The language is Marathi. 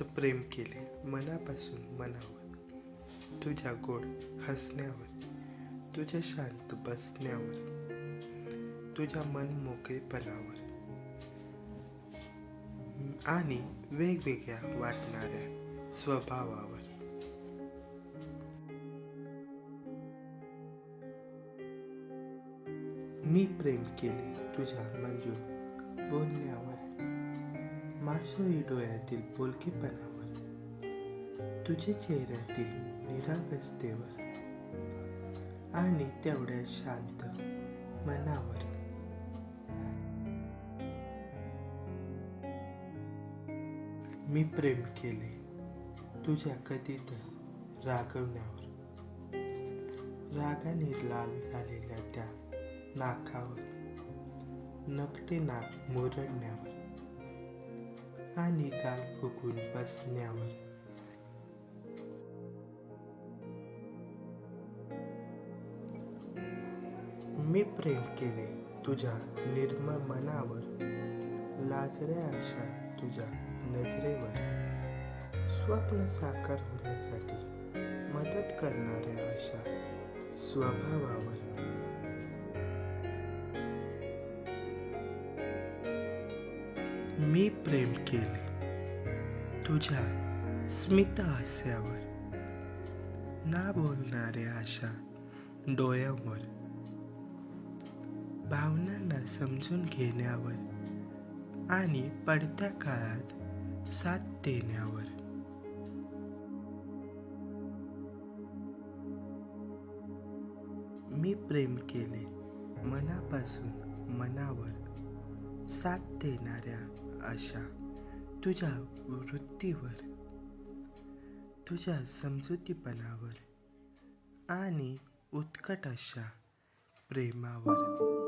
शांत प्रेम केले मनापासून मनावर, तुझ्या गोड हसण्यावर, तुझ्या शांत बसण्यावर, तुझ्या मन मोकळेपणावर आणि वेगवेगळ्या वाटणाऱ्या स्वभावावर. मी प्रेम केले तुझ्या मंजूळ बोलण्यावर, मासोळी डोळ्यातील बोलकेपणावर, तुझे चेहऱ्यातील निरागसतेवर आणि तेवढ्या शांत मनावर. मी प्रेम केले तुझ्या कधी तर रागवण्यावर, रागाने लाल झालेल्या त्या नाकावर, नकटे नाक मुरडण्यावर आणि गाल फुगून बसण्यावर. मी प्रेम केले तुझ्या निर्मळ मनावर, लाजऱ्या अशा तुझ्या नजरेवर, स्वप्न साकार होण्यासाठी मदत करणाऱ्या अशा स्वभावावर. मी प्रेम केले तुझ्या स्मित हास्यावर, ना बोलणाऱ्या अशा डोळ्यावर, भावनांना समजून घेण्यावर आणि पडत्या काळात साथ देण्यावर. मी प्रेम केले मनापासून मनावर, साथ देणाऱ्या अशा तुझ्या वृत्तीवर, तुझ्या समजुतीपणावर आणि उत्कट अशा प्रेमावर.